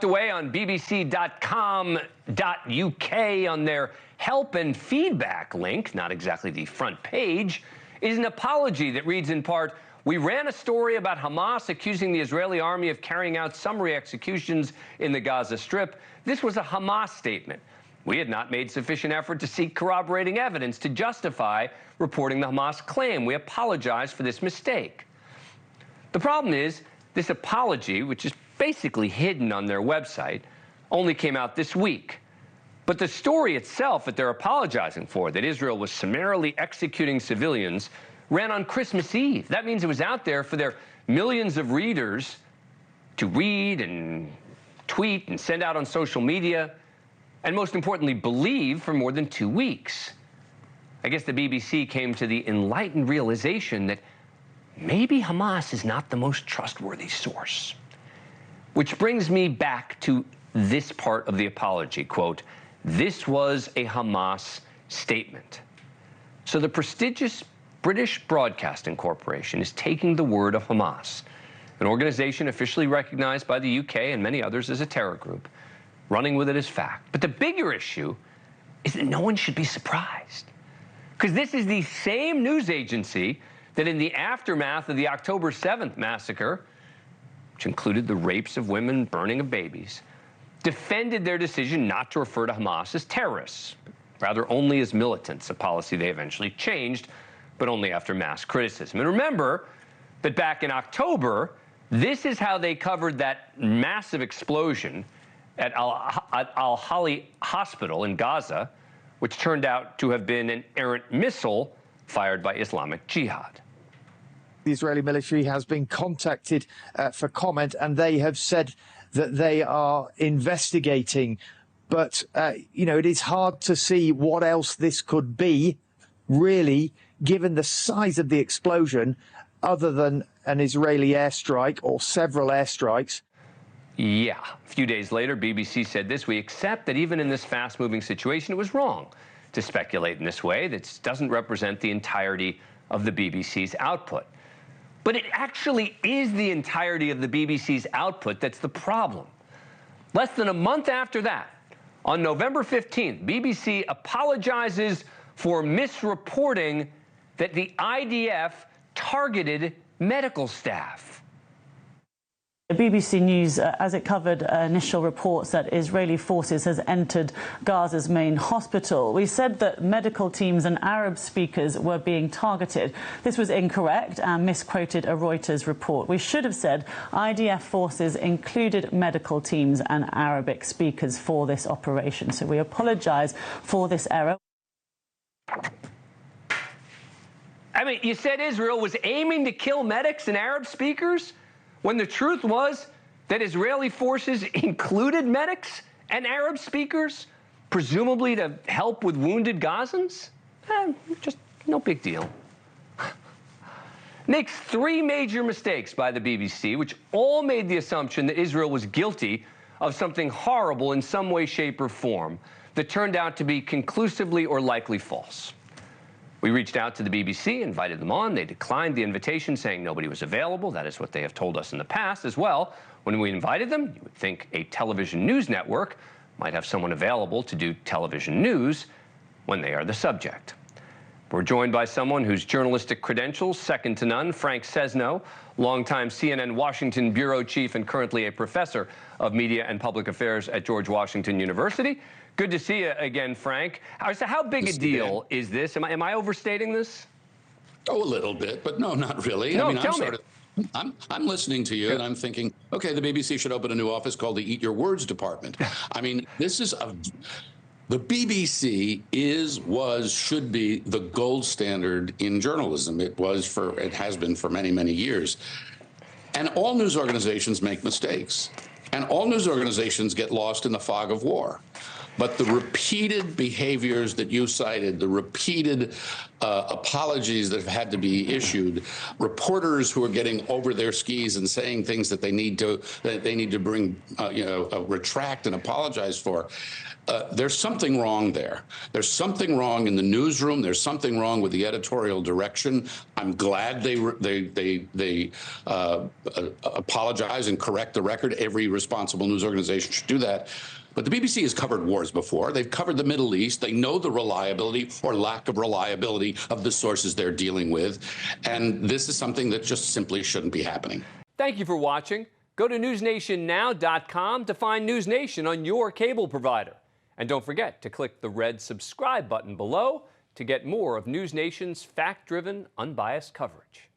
Tucked away on bbc.com.uk on their help and feedback link, not exactly the front page, is an apology that reads in part, "We ran a story about Hamas accusing the Israeli army of carrying out summary executions in the Gaza Strip. This was a Hamas statement. We had not made sufficient effort to seek corroborating evidence to justify reporting the Hamas claim. We apologize for this mistake." The problem is, this apology, which is basically hidden on their website, only came out this week. But the story itself that they're apologizing for, that Israel was summarily executing civilians, ran on Christmas Eve. That means it was out there for their millions of readers to read and tweet and send out on social media, and most importantly, believe for more than 2 weeks. I guess the BBC came to the enlightened realization that maybe Hamas is not the most trustworthy source. Which brings me back to this part of the apology, quote, "This was a Hamas statement." So the prestigious British Broadcasting Corporation is taking the word of Hamas, an organization officially recognized by the UK and many others as a terror group, running with it as fact. But the bigger issue is that no one should be surprised, because this is the same news agency that in the aftermath of the October 7th massacre, which included the rapes of women, burning of babies, defended their decision not to refer to Hamas as terrorists, rather only as militants, a policy they eventually changed, but only after mass criticism. And remember that back in October, this is how they covered that massive explosion at Al-Hali Hospital in Gaza, which turned out to have been an errant missile fired by Islamic Jihad. The Israeli military has been contacted for comment, and they have said that they are investigating. But, you know, it is hard to see what else this could be, really, given the size of the explosion, other than an Israeli airstrike or several airstrikes. Yeah. A few days later, BBC said this: "We accept that even in this fast-moving situation, it was wrong to speculate in this way. That doesn't represent the entirety of the BBC's output." But it actually is the entirety of the BBC's output that's the problem. Less than a month after that, on November 15th, BBC apologizes for misreporting that the IDF targeted medical staff. BBC News, as it covered initial reports that Israeli forces has entered Gaza's main hospital. We said that medical teams and Arab speakers were being targeted. This was incorrect and misquoted a Reuters report. We should have said IDF forces included medical teams and Arabic speakers for this operation. So we apologise for this error. I mean, you said Israel was aiming to kill medics and Arab speakers, when the truth was that Israeli forces included medics and Arab speakers, presumably to help with wounded Gazans? Just no big deal. Makes 3 major mistakes by the BBC, which all made the assumption that Israel was guilty of something horrible in some way, shape, or form that turned out to be conclusively or likely false. We reached out to the BBC, invited them on. They declined the invitation, saying nobody was available. That is what they have told us in the past as well. When we invited them, you would think a television news network might have someone available to do television news when they are the subject. We're joined by someone whose journalistic credentials, second to none, Frank Sesno, longtime CNN Washington bureau chief and currently a professor of media and public affairs at George Washington University. Good to see you again, Frank. So how big a deal is this? Am I overstating this? Oh, a little bit, but no, not really. No, I mean, tell me. I'm listening to you, and I'm thinking, okay, the BBC should open a new office called the Eat Your Words Department. I mean, this is the BBC should be the gold standard in journalism. It has been for many, many years. And all news organizations make mistakes. And all news organizations get lost in the fog of war. But the repeated behaviors that you cited, the repeated apologies that have had to be issued, reporters who are getting over their skis and saying things that they need to bring, retract and apologize for. There's something wrong there. There's something wrong in the newsroom. There's something wrong with the editorial direction. I'm glad they apologize and correct the record. Every responsible news organization should do that. But the BBC has covered wars before. They've covered the Middle East. They know the reliability or lack of reliability of the sources they're dealing with. And this is something that just simply shouldn't be happening. Thank you for watching. Go to newsnationnow.com to find NewsNation on your cable provider. And don't forget to click the red subscribe button below to get more of NewsNation's fact-driven, unbiased coverage.